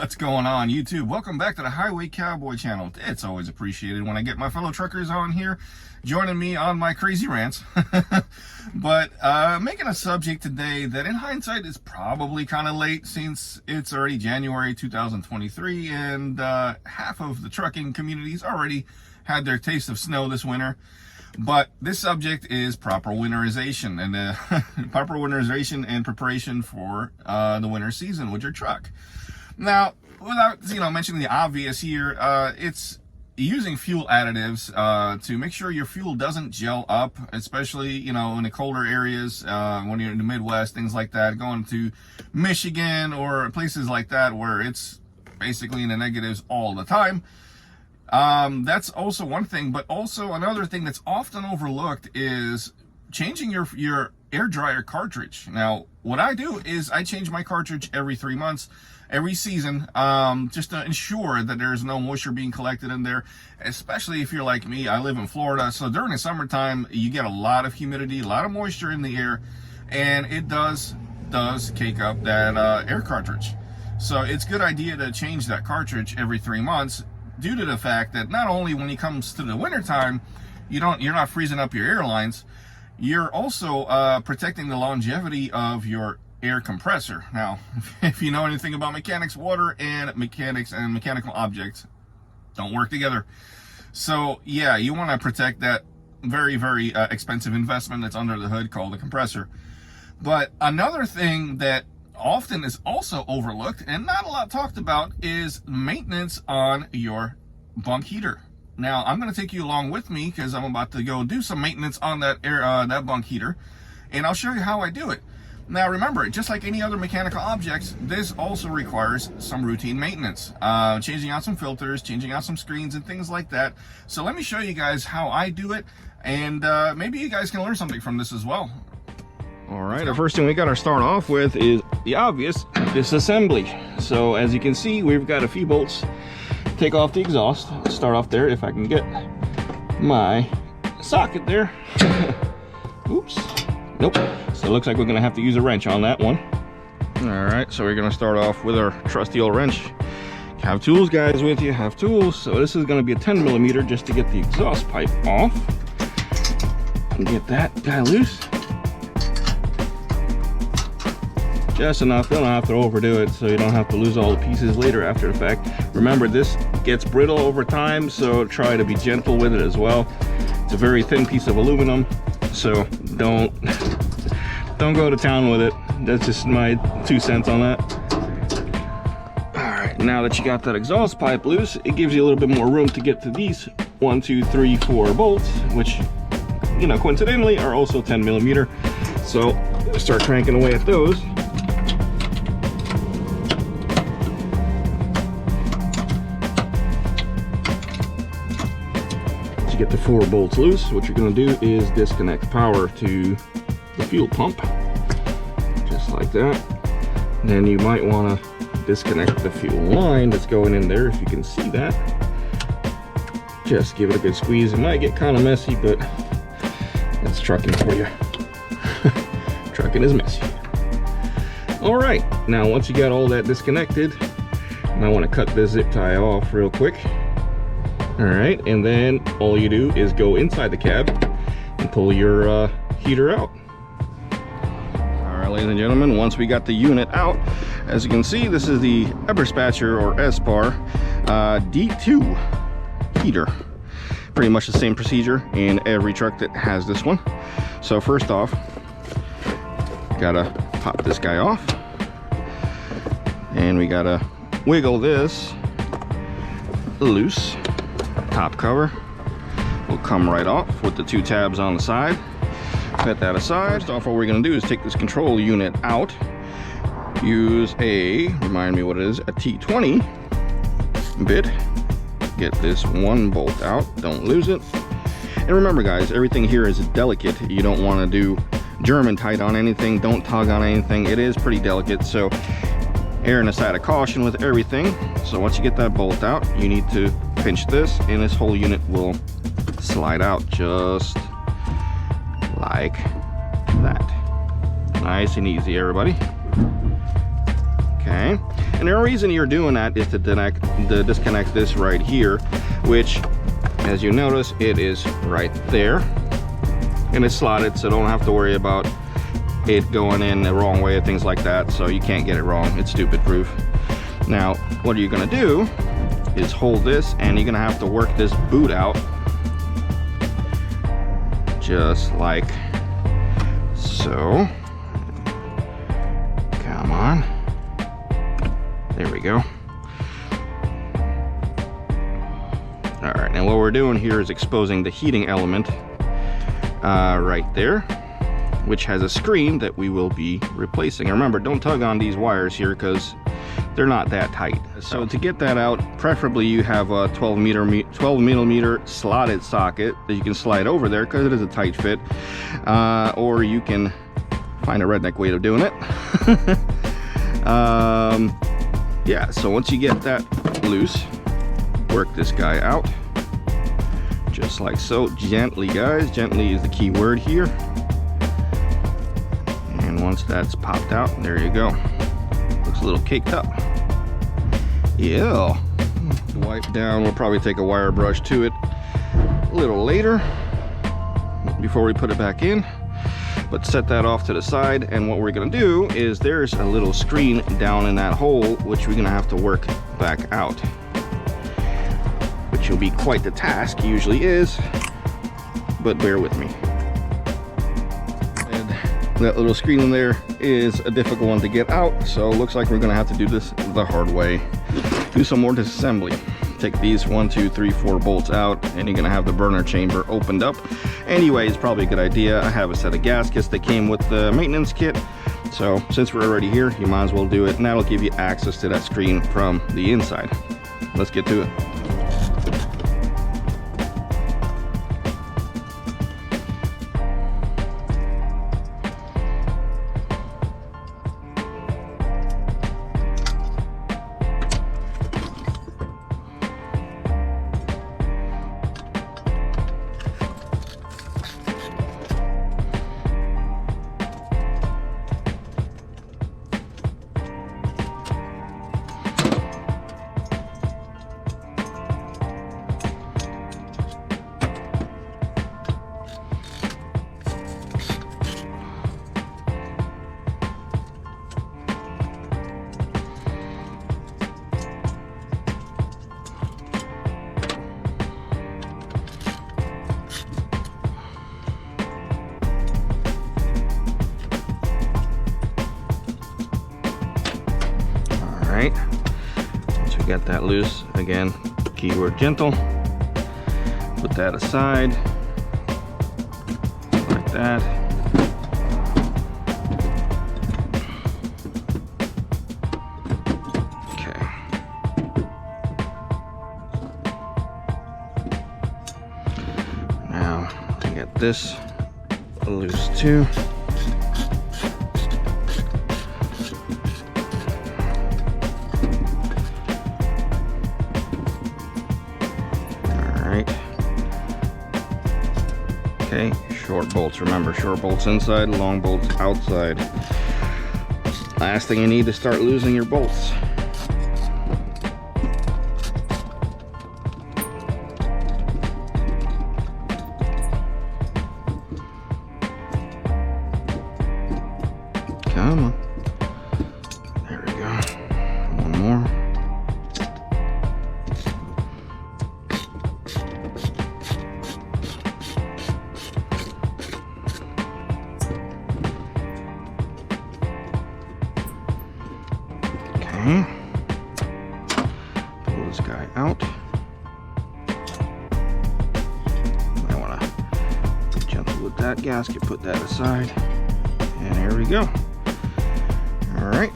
What's going on, YouTube? Welcome back to the Highway Cowboy channel. It's always appreciated when I get my fellow truckers on here joining me on my crazy rants. But making a subject today that in hindsight is probably kind of late, since it's already January 2023 and half of the trucking community's already had their taste of snow this winter. But this subject is proper winterization and proper winterization and preparation for the winter season with your truck. Now, without mentioning the obvious here, it's using fuel additives to make sure your fuel doesn't gel up, especially in the colder areas, when you're in the Midwest, things like that, going to Michigan or places like that where it's basically in the negatives all the time. That's also one thing, but also another thing that's often overlooked is changing your air dryer cartridge. Now, what I do is I change my cartridge every 3 months, every season, just to ensure that there's no moisture being collected in there, especially if you're like me. I live in Florida, so during the summertime, you get a lot of humidity, a lot of moisture in the air, and it does cake up that air cartridge. So it's a good idea to change that cartridge every 3 months, due to the fact that not only when it comes to the winter time, you're not freezing up your airlines, you're also protecting the longevity of your air compressor. Now, if you know anything about mechanics, water and mechanical objects don't work together. So yeah, you want to protect that very, very expensive investment that's under the hood called the compressor. But another thing that often is also overlooked and not a lot talked about is maintenance on your bunk heater. Now, I'm going to take you along with me because I'm about to go do some maintenance on that that bunk heater, and I'll show you how I do it. Now, remember, just like any other mechanical objects, this also requires some routine maintenance, changing out some filters, changing out some screens and things like that. So let me show you guys how I do it, and maybe you guys can learn something from this as well. All right, the first thing we got to start off with is the obvious disassembly. So as you can see, we've got a few bolts. Take off the exhaust. Let's start off there if I can get my socket there. Oops. Nope. So it looks like we're going to have to use a wrench on that one. All right, so we're going to start off with our trusty old wrench. Have tools, guys, with you. Have tools. So this is going to be a 10 millimeter just to get the exhaust pipe off and get that guy loose. Just enough. You don't have to overdo it, so you don't have to lose all the pieces later after the fact. Remember, this gets brittle over time, so try to be gentle with it as well. It's a very thin piece of aluminum, so don't go to town with it. That's just my 2 cents on that. All right, now that you got that exhaust pipe loose, it gives you a little bit more room to get to these 1, 2, 3, 4 bolts, which coincidentally are also 10 millimeter. So start cranking away at those. Get the 4 bolts loose. What you're going to do is disconnect power to the fuel pump, just like that. Then you might want to disconnect the fuel line that's going in there, if you can see that. Just give it a good squeeze. It might get kind of messy, but that's trucking for you. Trucking is messy. All right, now once you got all that disconnected, you might want to cut this zip tie off real quick. All right, and then all you do is go inside the cab and pull your heater out. All right, ladies and gentlemen, once we got the unit out, as you can see, this is the Eberspatcher or Espar D2 heater. Pretty much the same procedure in every truck that has this one. So first off, gotta pop this guy off, and we gotta wiggle this loose. Top cover will come right off with the 2 tabs on the side. Set that aside. First off, what we're going to do is take this control unit out. Use remind me what it is, a T20 bit. Get this 1 bolt out, don't lose it. And remember, guys, everything here is delicate. You don't want to do German tight on anything. Don't tug on anything. It is pretty delicate, so err on the side of caution with everything. So once you get that bolt out, you need to pinch this, and this whole unit will slide out just like that. Nice and easy, everybody. Okay, Okay, and the reason you're doing that is to disconnect this right here, which, as you notice, it is right there, and it's slotted, so don't have to worry about it going in the wrong way or things like that. So you can't get it wrong. It's stupid proof. Now, what you're gonna do is hold this, and you're gonna have to work this boot out just like so. Come on. There we go. All right, and what we're doing here is exposing the heating element right there, which has a screen that we will be replacing. And remember, don't tug on these wires here because they're not that tight. So to get that out, preferably you have a 12 millimeter slotted socket that you can slide over there because it is a tight fit, or you can find a redneck way of doing it. Yeah, so once you get that loose, work this guy out just like so. Gently, guys. Gently is the key word here. And once that's popped out, there you go. Looks a little caked up. Yeah. Wipe down. We'll probably take a wire brush to it a little later before we put it back in. But set that off to the side, and what we're gonna do is there's a little screen down in that hole which we're gonna have to work back out, which will be quite the task, usually is, but bear with me. And that little screen in there is a difficult one to get out, so it looks like we're gonna have to do this the hard way. Do some more disassembly. Take these 1, 2, 3, 4 bolts out, and you're gonna have the burner chamber opened up. Anyway, it's probably a good idea. I have a set of gaskets that came with the maintenance kit, so since we're already here, you might as well do it, and that'll give you access to that screen from the inside. Let's get to it. Once we get that loose, again, keyword gentle, put that aside like that. Okay. Now I get this loose too. Okay, short bolts. Remember, short bolts inside, long bolts outside. Last thing you need to start losing your bolts. Come on. There we go. One more. Pull this guy out. I want to be gentle with that gasket, put that aside, and here we go. All right.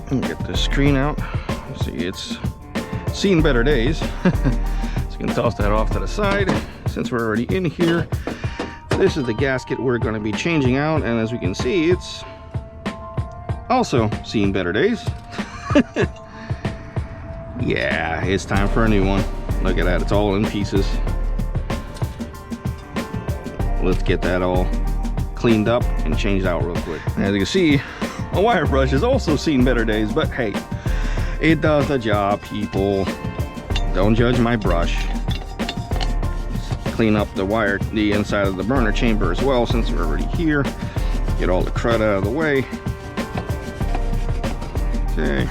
Let me get this screen out. See, it's seen better days. So you can toss that off to the side. Since we're already in here, this is the gasket we're going to be changing out, and as we can see, it's also seen better days. Yeah, it's time for a new one. Look at that, it's all in pieces. Let's get that all cleaned up and changed out real quick. As you can see, my wire brush has also seen better days, but hey, it does the job, people. Don't judge my brush. Clean up the wire, the inside of the burner chamber as well, since we're already here. Get all the crud out of the way. Okay.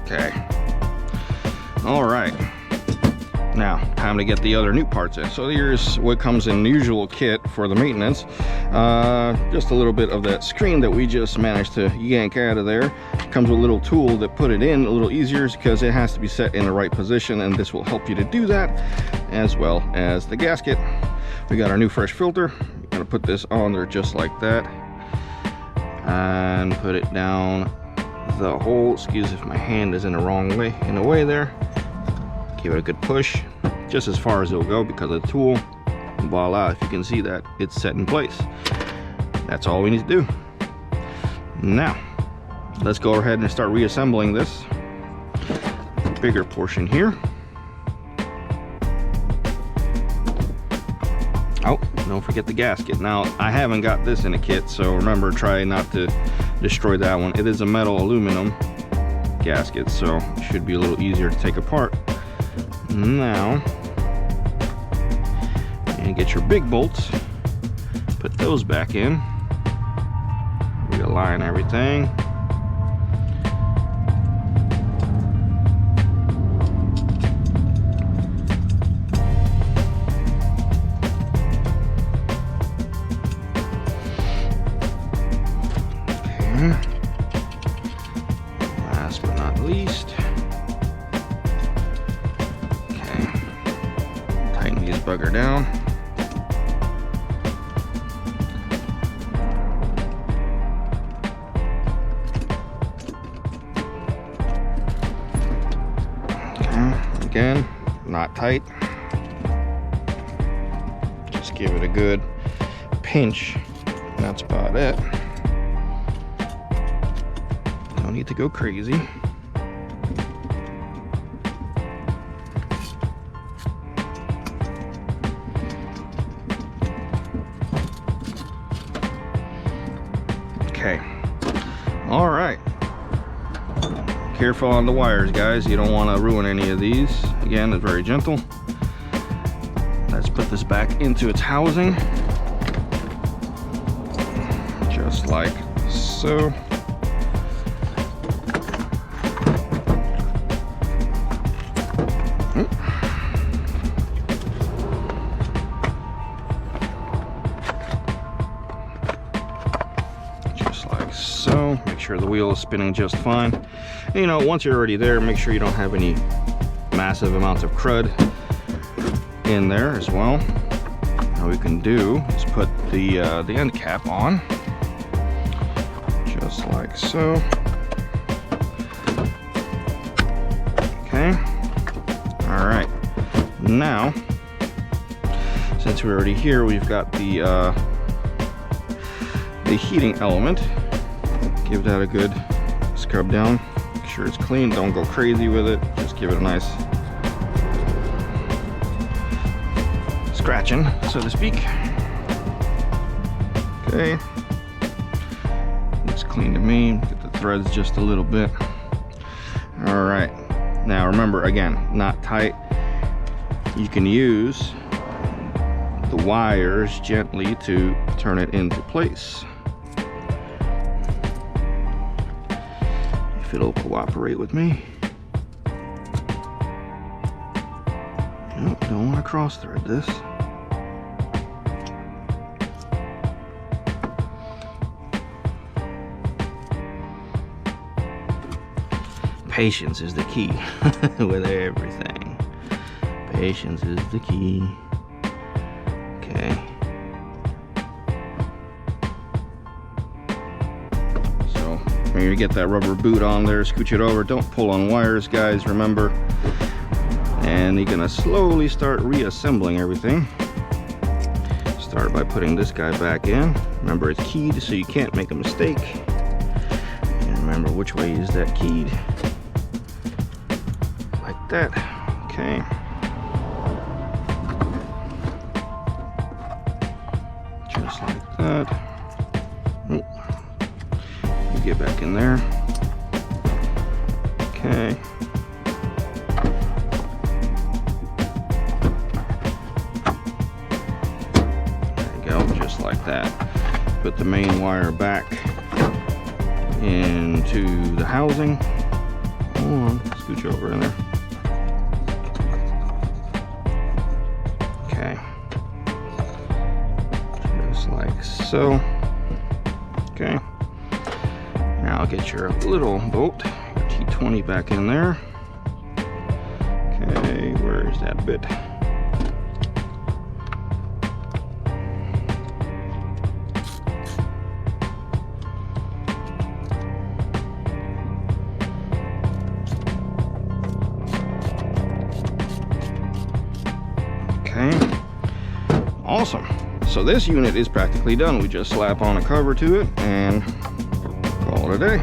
Okay. All right. Now, time to get the other new parts in. So here's what comes in the usual kit for the maintenance. Just a little bit of that screen that we just managed to yank out of there. Comes with a little tool that put it in a little easier because it has to be set in the right position, and this will help you to do that, as well as the gasket. We got our new fresh filter. We're gonna put this on there just like that and put it down the hole. Excuse if my hand is in the wrong way, in the way there. Give it a good push, just as far as it'll go because of the tool. And voila, if you can see that, it's set in place. That's all we need to do. Now, let's go ahead and start reassembling this bigger portion here. Oh, don't forget the gasket. Now, I haven't got this in a kit, so remember, try not to destroy that one. It is a metal aluminum gasket, so it should be a little easier to take apart. Now, and get your big bolts, put those back in, realign everything. Okay. Last but not least, bugger down. Okay, again, not tight. Just give it a good pinch. That's about it. Don't need to go crazy. Okay, all right, careful on the wires, guys. You don't want to ruin any of these. Again, it's very gentle. Let's put this back into its housing, just like so. So make sure the wheel is spinning just fine. And, you know, once you're already there, make sure you don't have any massive amounts of crud in there as well. What we can do is put the end cap on, just like so. Okay. All right. Now, since we're already here, we've got the heating element. Give that a good scrub down. Make sure it's clean. Don't go crazy with it. Just give it a nice scratching, so to speak. Okay. Looks clean to me. Get the threads just a little bit. All right. Now remember, again, not tight. You can use the wires gently to turn it into place. If it'll cooperate with me. Nope, don't want to cross thread this. Patience is the key with everything. Patience is the key. Okay. When you get that rubber boot on there, scooch it over. Don't pull on wires, guys, remember. And you're gonna slowly start reassembling everything. Start by putting this guy back in. Remember, it's keyed, so you can't make a mistake. And remember, which way is that keyed? that. Okay. Just like that. Oh. Get back in there. Okay. There you go, just like that. Put the main wire back into the housing. Hold on, scooch over in there. Okay. Just like so. Okay. Now I'll get your little bolt, your T20 back in there. Okay, where's that bit? Okay, awesome. So this unit is practically done. We just slap on a cover to it and call it a day.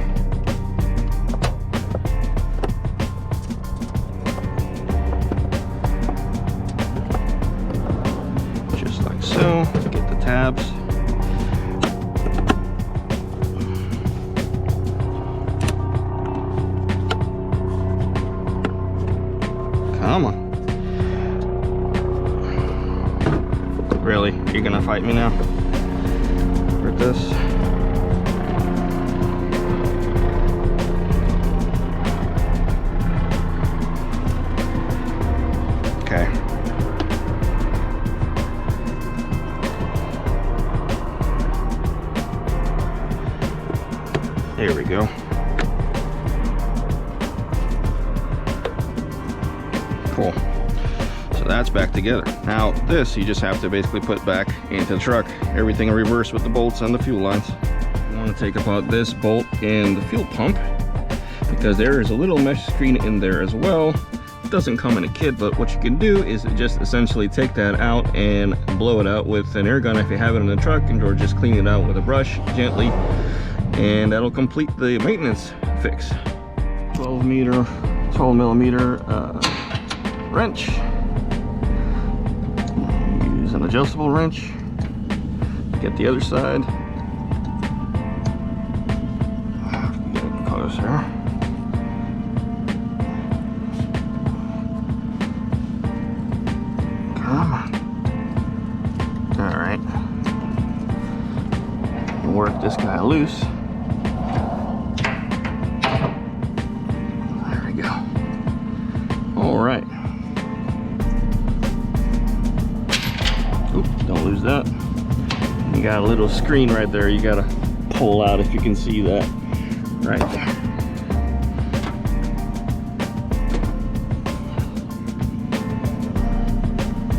Just like so. Get the tabs. Come on. Really? You're gonna fight me now for this? Okay. There we go. Cool. So that's back together. Now this you just have to basically put back into the truck. Everything in reverse with the bolts and the fuel lines. You want to take apart this bolt in the fuel pump because there is a little mesh screen in there as well. It doesn't come in a kit, but what you can do is just essentially take that out and blow it out with an air gun if you have it in the truck, or just clean it out with a brush gently, and that'll complete the maintenance fix. 12 millimeter wrench. Use an adjustable wrench. Get the other side. Get it closer. Come on. All right. Work this guy loose. There we go. All right. Oop, don't lose that. You got a little screen right there you gotta pull out, if you can see that right there.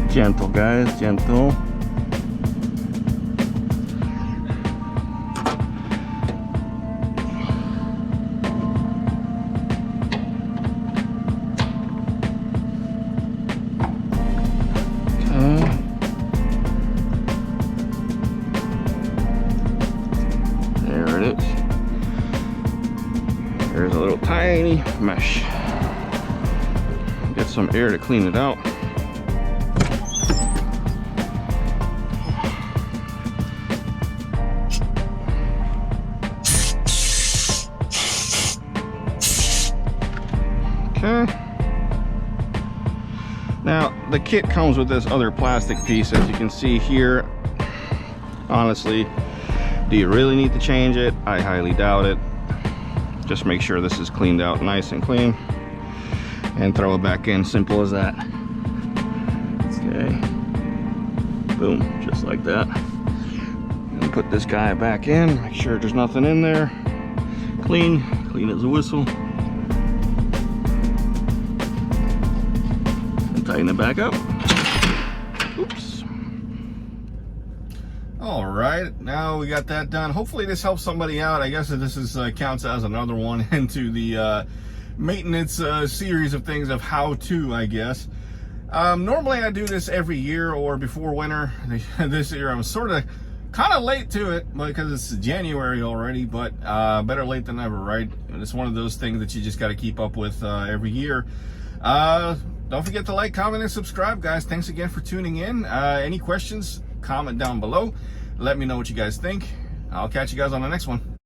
Gentle, guys, gentle. There's a little tiny mesh. Get some air to clean it out. Okay. Now the kit comes with this other plastic piece, as you can see here. Honestly, do you really need to change it? I highly doubt it. Just make sure this is cleaned out nice and clean and throw it back in. Simple as that. Okay. Boom, just like that. And put this guy back in, make sure there's nothing in there. Clean as a whistle. And tighten it back up. Oops. All right, now we got that done. Hopefully this helps somebody out. I guess this is counts as another one into the maintenance series of things of how to, I guess. Normally I do this every year or before winter. This year I'm sort of kind of late to it because it's January already, but better late than never, right? And it's one of those things that you just got to keep up with every year. Don't forget to like, comment, and subscribe, guys. Thanks again for tuning in. Any questions, comment down below. Let me know what you guys think. I'll catch you guys on the next one.